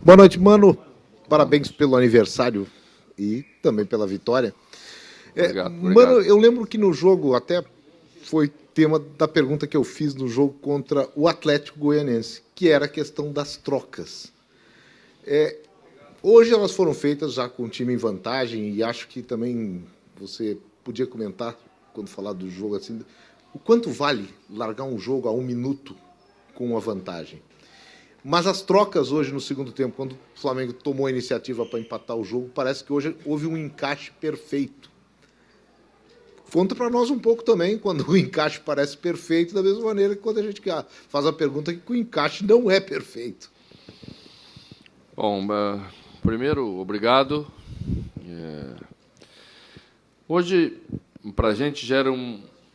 Boa noite, mano. Parabéns pelo aniversário e também pela vitória. Obrigado. Mano, eu lembro que no jogo, até foi tema da pergunta que eu fiz no jogo contra o Atlético Goianense, que era a questão das trocas. Hoje elas foram feitas já com o time em vantagem e acho que também você podia comentar, quando falar do jogo, assim, o quanto vale largar um jogo a 1 minuto com uma vantagem. Mas as trocas hoje no segundo tempo, quando o Flamengo tomou a iniciativa para empatar o jogo, parece que hoje houve um encaixe perfeito. Conta para nós um pouco também, quando o encaixe parece perfeito, da mesma maneira que quando a gente faz a pergunta que o encaixe não é perfeito. Bom, primeiro, obrigado. Hoje, para a gente, gera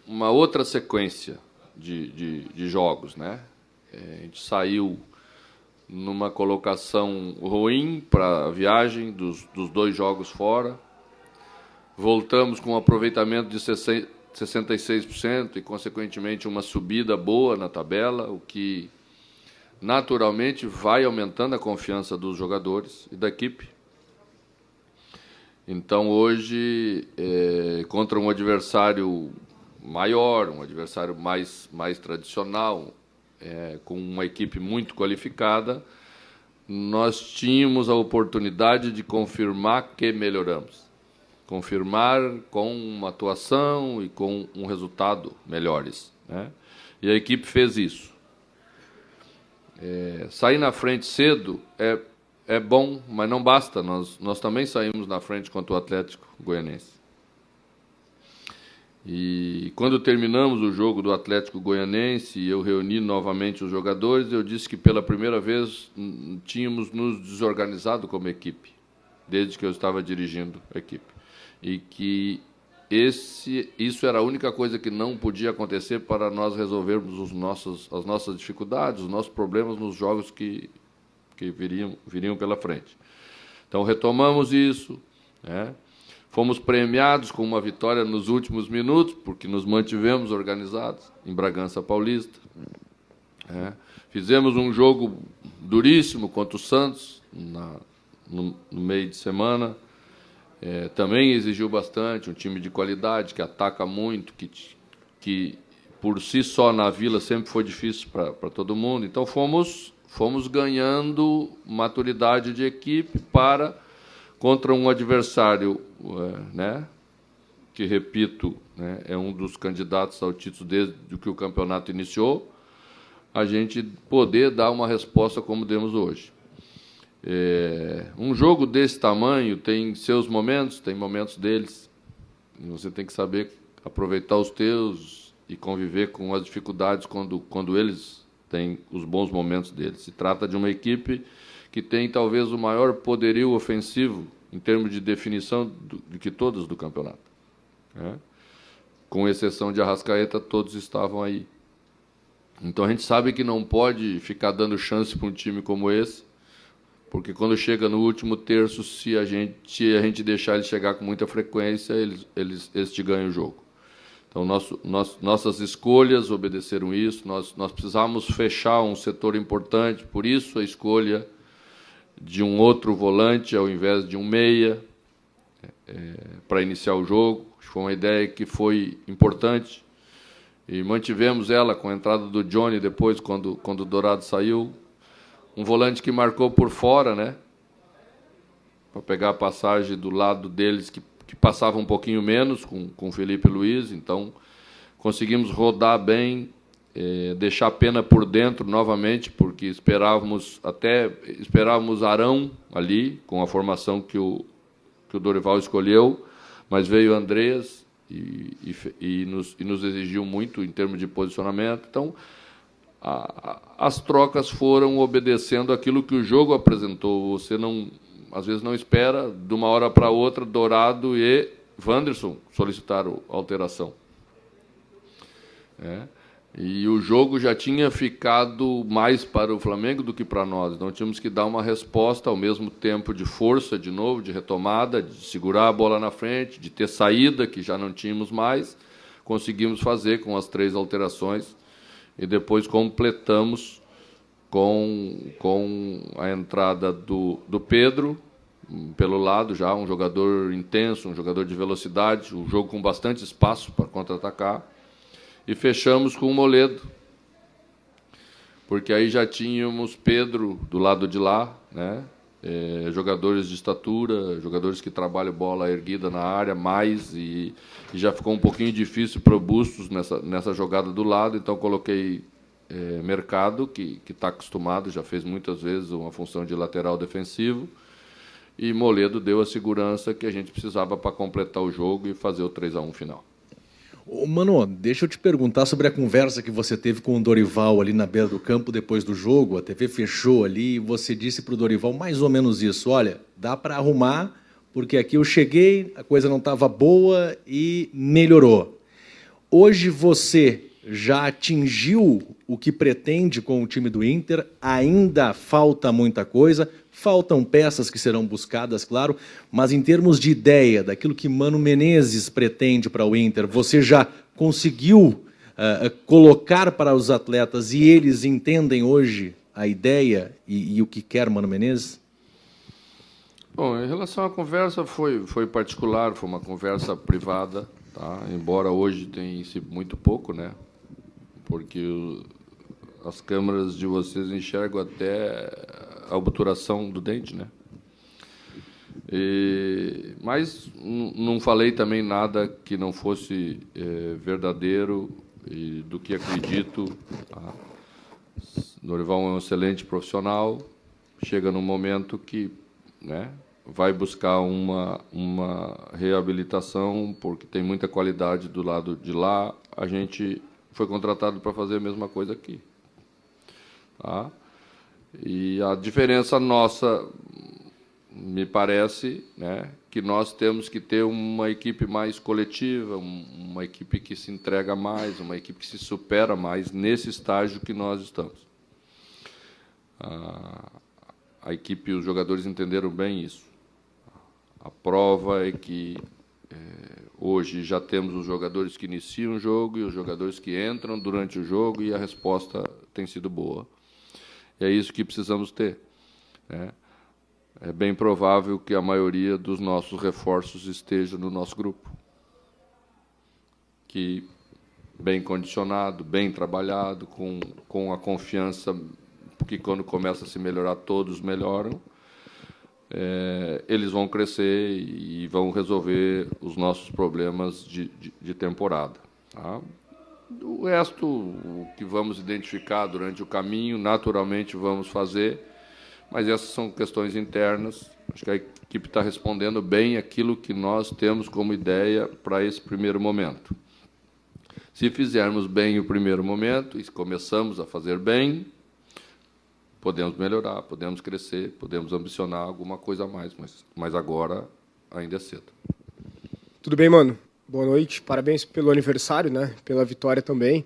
uma outra sequência de jogos, né? A gente saiu numa colocação ruim para a viagem dos 2 jogos fora. Voltamos com um aproveitamento de 66% e, consequentemente, uma subida boa na tabela, o que naturalmente vai aumentando a confiança dos jogadores e da equipe. Então, hoje, contra um adversário maior, um adversário mais tradicional, com uma equipe muito qualificada, nós tínhamos a oportunidade de confirmar que melhoramos. Confirmar com uma atuação e com um resultado melhores, né? E a equipe fez isso. Sair na frente cedo é bom, mas não basta. Nós também saímos na frente contra o Atlético Goianense. E quando terminamos o jogo do Atlético Goianense e eu reuni novamente os jogadores, eu disse que pela primeira vez tínhamos nos desorganizado como equipe, desde que eu estava dirigindo a equipe. E que isso era a única coisa que não podia acontecer para nós resolvermos as nossas dificuldades, os nossos problemas nos jogos que viriam pela frente. Então, retomamos isso, né? Fomos premiados com uma vitória nos últimos minutos, porque nos mantivemos organizados em Bragança Paulista. Fizemos um jogo duríssimo contra o Santos no meio de semana. Também exigiu bastante, um time de qualidade, que ataca muito, que por si só na Vila sempre foi difícil para todo mundo. Então, fomos ganhando maturidade de equipe contra um adversário, né, que, repito, né, é um dos candidatos ao título desde que o campeonato iniciou, a gente poder dar uma resposta como demos hoje. Um jogo desse tamanho tem seus momentos, tem momentos deles. E você tem que saber aproveitar os teus e conviver com as dificuldades quando eles têm os bons momentos deles. Se trata de uma equipe que tem talvez o maior poderio ofensivo em termos de definição de que todos do campeonato, né? Com exceção de Arrascaeta, todos estavam aí. Então, a gente sabe que não pode ficar dando chance para um time como esse, porque quando chega no último terço, se a gente deixar ele chegar com muita frequência, eles te ganham o jogo. Então, nossas escolhas obedeceram isso. Nós precisávamos fechar um setor importante, por isso a escolha de um outro volante ao invés de um meia para iniciar o jogo. Foi uma ideia que foi importante e mantivemos ela com a entrada do Johnny depois, quando o Dourado saiu. Um volante que marcou por fora, né, para pegar a passagem do lado deles, que passava um pouquinho menos com o Felipe Luiz. Então, conseguimos rodar bem, deixar a pena por dentro novamente, porque esperávamos Arão ali, com a formação que o Dorival escolheu, mas veio Andreas e nos exigiu muito em termos de posicionamento. Então, as trocas foram obedecendo aquilo que o jogo apresentou. Você às vezes não espera, de uma hora para outra, Dourado e Wanderson solicitaram alteração. E o jogo já tinha ficado mais para o Flamengo do que para nós. Então, tínhamos que dar uma resposta ao mesmo tempo de força, de novo, de retomada, de segurar a bola na frente, de ter saída, que já não tínhamos mais. Conseguimos fazer com as 3 alterações e depois completamos com a entrada do Pedro, pelo lado já, um jogador intenso, um jogador de velocidade, um jogo com bastante espaço para contra-atacar, e fechamos com o Moledo, porque aí já tínhamos Pedro do lado de lá, né? Jogadores de estatura, jogadores que trabalham bola erguida na área mais, e já ficou um pouquinho difícil para o Bustos nessa jogada do lado, então coloquei Mercado, que está acostumado, já fez muitas vezes uma função de lateral defensivo, e Moledo deu a segurança que a gente precisava para completar o jogo e fazer o 3-1 final. Ô, Mano, deixa eu te perguntar sobre a conversa que você teve com o Dorival ali na beira do campo depois do jogo. A TV fechou ali e você disse para o Dorival mais ou menos isso: olha, dá para arrumar, porque aqui eu cheguei, a coisa não estava boa e melhorou. Hoje você já atingiu o que pretende com o time do Inter? Ainda falta muita coisa, faltam peças que serão buscadas, claro, mas em termos de ideia, daquilo que Mano Menezes pretende para o Inter, você já conseguiu colocar para os atletas e eles entendem hoje a ideia e o que quer Mano Menezes? Bom, em relação à conversa, foi particular, foi uma conversa privada, tá? Embora hoje tenha sido muito pouco, né? Porque as câmeras de vocês enxergam até a obturação do dente, né? Mas não falei também nada que não fosse verdadeiro e do que acredito. Tá? Dorival é um excelente profissional, chega num momento que, né, vai buscar uma reabilitação, porque tem muita qualidade do lado de lá. A gente foi contratado para fazer a mesma coisa aqui. Tá? E a diferença nossa, me parece, né, que nós temos que ter uma equipe mais coletiva, uma equipe que se entrega mais, uma equipe que se supera mais nesse estágio que nós estamos. A equipe, os jogadores entenderam bem isso. A prova é que hoje já temos os jogadores que iniciam o jogo e os jogadores que entram durante o jogo, e a resposta tem sido boa. E é isso que precisamos ter, né? É bem provável que a maioria dos nossos reforços esteja no nosso grupo, que bem condicionado, bem trabalhado, com a confiança, porque quando começa a se melhorar, todos melhoram. Eles vão crescer e vão resolver os nossos problemas de temporada. Tá? O resto, o que vamos identificar durante o caminho, naturalmente vamos fazer, mas essas são questões internas. Acho que a equipe está respondendo bem aquilo que nós temos como ideia para esse primeiro momento. Se fizermos bem o primeiro momento e começamos a fazer bem, podemos melhorar, podemos crescer, podemos ambicionar alguma coisa a mais, mas agora ainda é cedo. Tudo bem, Mano? Boa noite, parabéns pelo aniversário, né? Pela vitória também.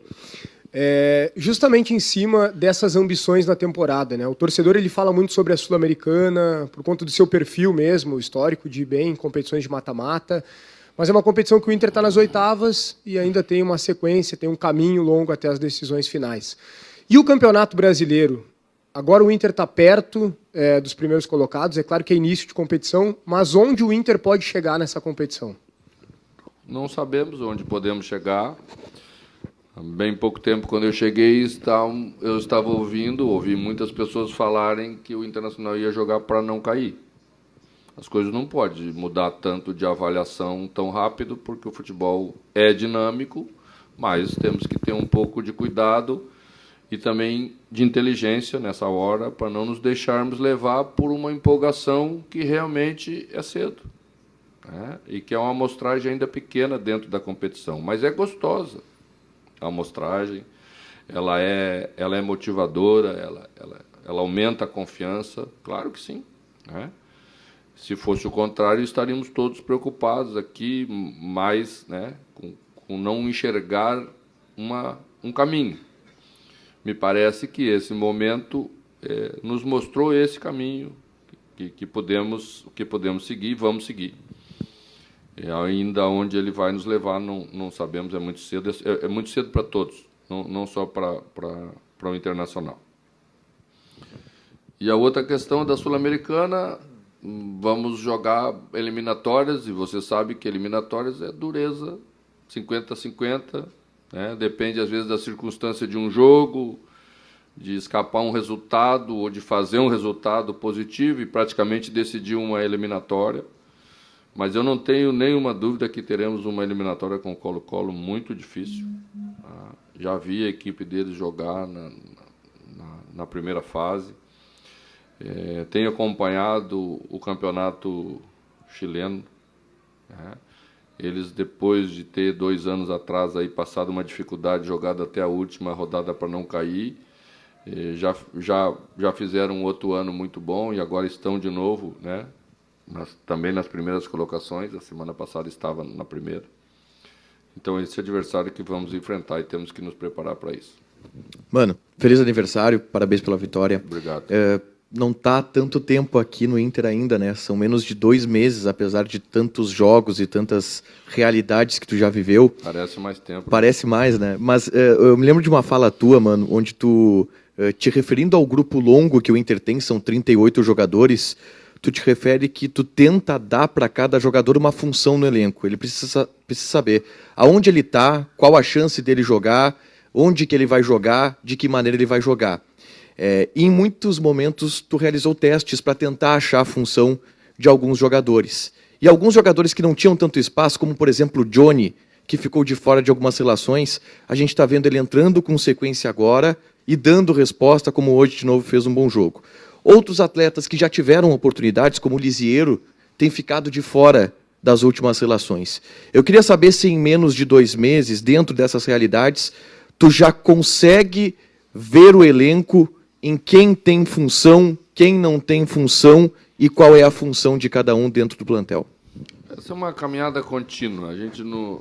Justamente em cima dessas ambições na temporada, né? O torcedor ele fala muito sobre a Sul-Americana, por conta do seu perfil mesmo, histórico, de ir bem em competições de mata-mata, mas é uma competição que o Inter está nas oitavas e ainda tem uma sequência, tem um caminho longo até as decisões finais. E o Campeonato Brasileiro? Agora o Inter está perto dos primeiros colocados, é claro que é início de competição, mas onde o Inter pode chegar nessa competição? Não sabemos onde podemos chegar. Há bem pouco tempo, quando eu cheguei, eu estava ouvi muitas pessoas falarem que o Internacional ia jogar para não cair. As coisas não podem mudar tanto de avaliação tão rápido, porque o futebol é dinâmico, mas temos que ter um pouco de cuidado e também de inteligência nessa hora, para não nos deixarmos levar por uma empolgação que realmente é cedo, né? E que é uma amostragem ainda pequena dentro da competição, mas é gostosa. A amostragem, ela é motivadora, ela aumenta a confiança, claro que sim, né? Se fosse o contrário, estaríamos todos preocupados aqui, mais, né, com não enxergar um caminho. Me parece que esse momento nos mostrou esse caminho que podemos seguir e vamos seguir. Ainda onde ele vai nos levar, não sabemos, é muito cedo. É muito cedo para todos, não só para o Internacional. E a outra questão da Sul-Americana, vamos jogar eliminatórias, e você sabe que eliminatórias é dureza 50-50, né? Depende, às vezes, da circunstância de um jogo, de escapar um resultado ou de fazer um resultado positivo e praticamente decidir uma eliminatória. Mas eu não tenho nenhuma dúvida que teremos uma eliminatória com o Colo-Colo muito difícil. Já vi a equipe deles jogar na primeira fase. Tenho acompanhado o campeonato chileno, né? Eles, depois de ter 2 anos atrás aí passado uma dificuldade, jogado até a última rodada para não cair, já fizeram um outro ano muito bom e agora estão de novo, né? Também nas primeiras colocações. A semana passada estava na primeira. Então, esse adversário que vamos enfrentar e temos que nos preparar para isso. Mano, feliz aniversário, parabéns pela vitória. Obrigado. Não tá tanto tempo aqui no Inter ainda, né? São menos de 2 meses, apesar de tantos jogos e tantas realidades que tu já viveu. Parece mais tempo. Parece mais, né? Mas eu me lembro de uma fala tua, mano, onde tu, te referindo ao grupo longo que o Inter tem, são 38 jogadores, tu te refere que tu tenta dar para cada jogador uma função no elenco. Ele precisa saber aonde ele tá, qual a chance dele jogar, onde que ele vai jogar, de que maneira ele vai jogar. E em muitos momentos tu realizou testes para tentar achar a função de alguns jogadores. E alguns jogadores que não tinham tanto espaço, como por exemplo o Johnny, que ficou de fora de algumas relações, a gente está vendo ele entrando com sequência agora e dando resposta, como hoje de novo fez um bom jogo. Outros atletas que já tiveram oportunidades, como o Lisiero, têm ficado de fora das últimas relações. Eu queria saber se em menos de 2 meses, dentro dessas realidades, tu já consegue ver o elenco em quem tem função, quem não tem função e qual é a função de cada um dentro do plantel. Essa é uma caminhada contínua. A gente não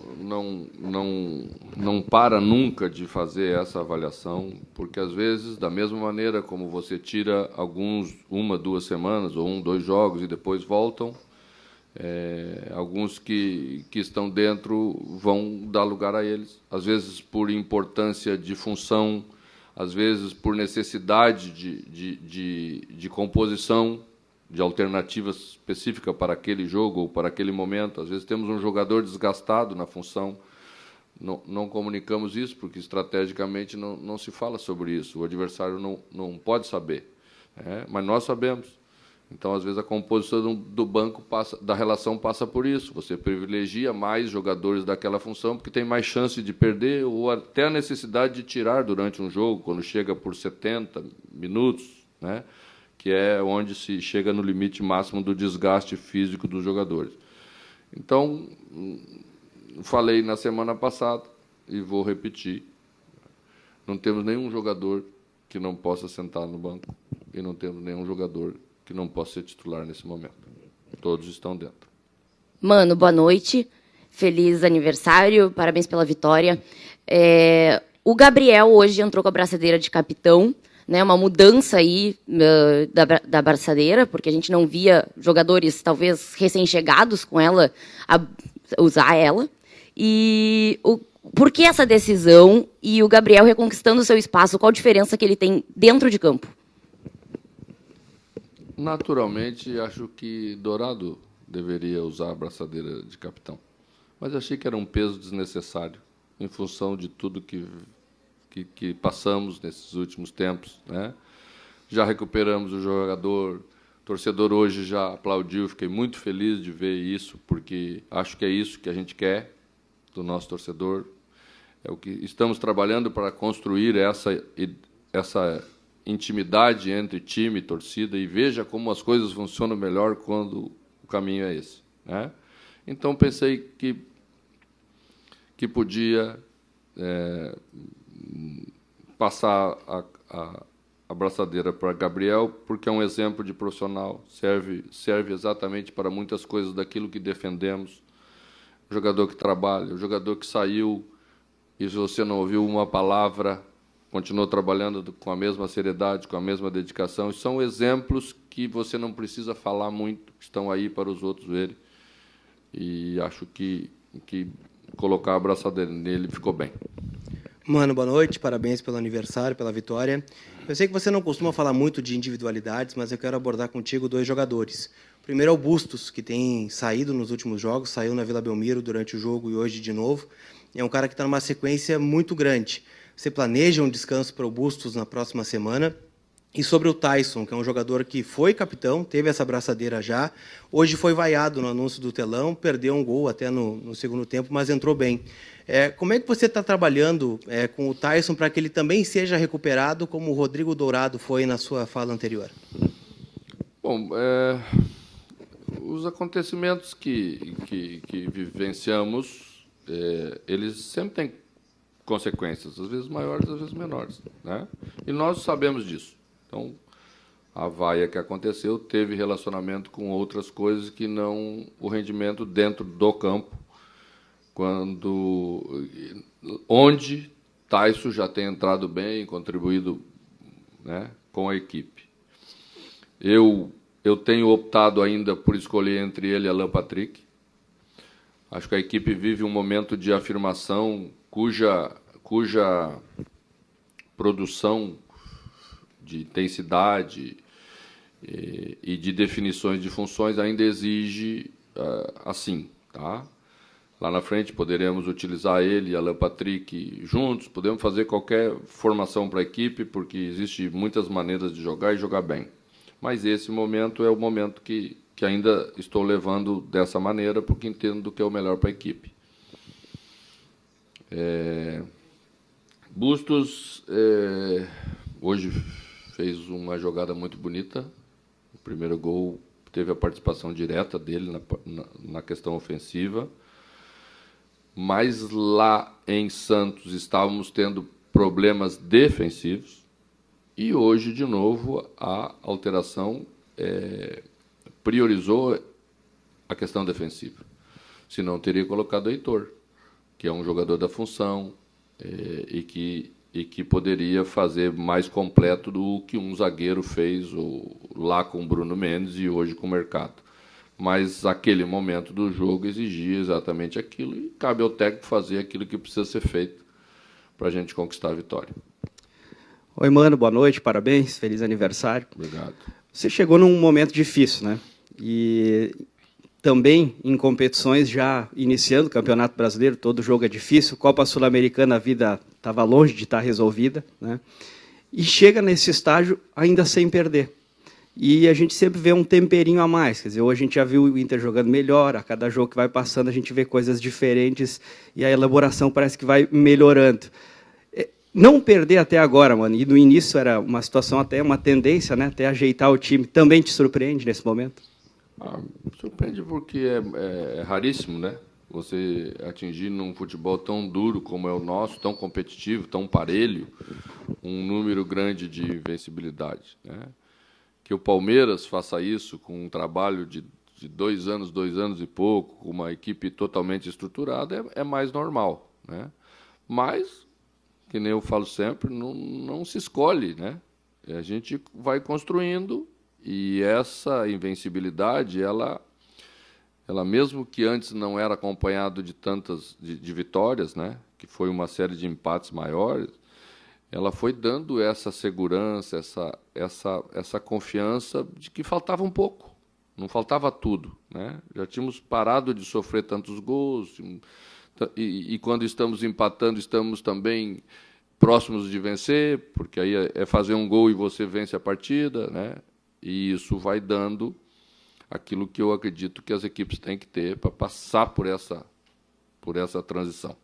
para nunca de fazer essa avaliação, porque, às vezes, da mesma maneira como você tira alguns 1, 2 semanas, ou 1, 2 jogos, e depois voltam, alguns que estão dentro vão dar lugar a eles, às vezes por importância de função, às vezes por necessidade de composição, de alternativa específica para aquele jogo ou para aquele momento. Às vezes temos um jogador desgastado na função, não comunicamos isso, porque estrategicamente não se fala sobre isso, o adversário não pode saber, mas nós sabemos. Então, às vezes, a composição do banco da relação passa por isso. Você privilegia mais jogadores daquela função porque tem mais chance de perder ou até a necessidade de tirar durante um jogo, quando chega por 70 minutos, né? Que é onde se chega no limite máximo do desgaste físico dos jogadores. Então, falei na semana passada e vou repetir. Não temos nenhum jogador que não possa sentar no banco e não temos nenhum jogador que não possa ser titular nesse momento. Todos estão dentro. Mano, boa noite. Feliz aniversário. Parabéns pela vitória. O Gabriel hoje entrou com a braçadeira de capitão, né? Uma mudança aí da braçadeira, porque a gente não via jogadores, talvez, recém-chegados com ela, a usar ela. E por que essa decisão e o Gabriel reconquistando o seu espaço? Qual a diferença que ele tem dentro de campo? Naturalmente, acho que Dourado deveria usar a braçadeira de capitão. Mas achei que era um peso desnecessário, em função de tudo que passamos nesses últimos tempos, né? Já recuperamos o jogador, o torcedor hoje já aplaudiu, fiquei muito feliz de ver isso, porque acho que é isso que a gente quer do nosso torcedor. É o que estamos trabalhando para construir essa intimidade entre time e torcida, e veja como as coisas funcionam melhor quando o caminho é esse, né? Então, pensei que podia passar a braçadeira para Gabriel, porque é um exemplo de profissional, serve exatamente para muitas coisas daquilo que defendemos. O jogador que trabalha, o jogador que saiu, e se você não ouviu uma palavra, continuou trabalhando com a mesma seriedade, com a mesma dedicação. São exemplos que você não precisa falar muito, estão aí para os outros verem. E acho que colocar a braçadeira nele ficou bem. Mano, boa noite, parabéns pelo aniversário, pela vitória. Eu sei que você não costuma falar muito de individualidades, mas eu quero abordar contigo 2 jogadores. O primeiro é o Bustos, que tem saído nos últimos jogos, saiu na Vila Belmiro durante o jogo e hoje de novo. É um cara que está numa sequência muito grande. Você planeja um descanso para o Bustos na próxima semana? E sobre o Tyson, que é um jogador que foi capitão, teve essa braçadeira já, hoje foi vaiado no anúncio do telão, perdeu um gol até no segundo tempo, mas entrou bem. Como é que você está trabalhando com o Tyson para que ele também seja recuperado, como o Rodrigo Dourado foi na sua fala anterior? Bom, os acontecimentos que vivenciamos, eles sempre têm consequências, às vezes maiores, às vezes menores, né? E nós sabemos disso. Então, a vaia que aconteceu teve relacionamento com outras coisas que não o rendimento dentro do campo, onde Tyson já tem entrado bem, contribuído, né, com a equipe. Eu tenho optado ainda por escolher entre ele e Alan Patrick. Acho que a equipe vive um momento de afirmação cuja produção de intensidade e de definições de funções ainda exige assim, tá? Lá na frente poderemos utilizar ele e Alan Patrick juntos, podemos fazer qualquer formação para a equipe, porque existe muitas maneiras de jogar e jogar bem. Mas esse momento é o momento que ainda estou levando dessa maneira, porque entendo que é o melhor para a equipe. Bustos hoje fez uma jogada muito bonita. O primeiro gol teve a participação direta dele na questão ofensiva. Mas lá em Santos estávamos tendo problemas defensivos. E hoje, de novo, a alteração priorizou a questão defensiva. Senão, teria colocado o Heitor, que é um jogador da função e que poderia fazer mais completo do que um zagueiro fez lá com o Bruno Mendes e hoje com o Mercado. Mas aquele momento do jogo exigia exatamente aquilo e cabe ao técnico fazer aquilo que precisa ser feito para a gente conquistar a vitória. Oi, mano, boa noite, parabéns, feliz aniversário. Obrigado. Você chegou num momento difícil, né? E também em competições, já iniciando o Campeonato Brasileiro, todo jogo é difícil, Copa Sul-Americana, a vida estava longe de estar resolvida, né? E chega nesse estágio ainda sem perder. E a gente sempre vê um temperinho a mais, quer dizer, hoje a gente já viu o Inter jogando melhor, a cada jogo que vai passando a gente vê coisas diferentes e a elaboração parece que vai melhorando. Não perder até agora, mano, e no início era uma situação até, uma tendência, né, até ajeitar o time, também te surpreende nesse momento? Surpreende porque é raríssimo, né? Você atingir num futebol tão duro como é o nosso, tão competitivo, tão parelho, um número grande de invencibilidade, né? Que o Palmeiras faça isso com um trabalho de 2 anos e pouco, com uma equipe totalmente estruturada, é mais normal, né? Mas, que nem eu falo sempre, não se escolhe, né? A gente vai construindo e essa invencibilidade, ela mesmo que antes não era acompanhado de tantas de vitórias, né? Que foi uma série de empates maiores, ela foi dando essa segurança, essa confiança de que faltava um pouco, não faltava tudo, né? Já tínhamos parado de sofrer tantos gols, e quando estamos empatando, estamos também próximos de vencer, porque aí é fazer um gol e você vence a partida, né? E isso vai dando aquilo que eu acredito que as equipes têm que ter para passar por essa transição.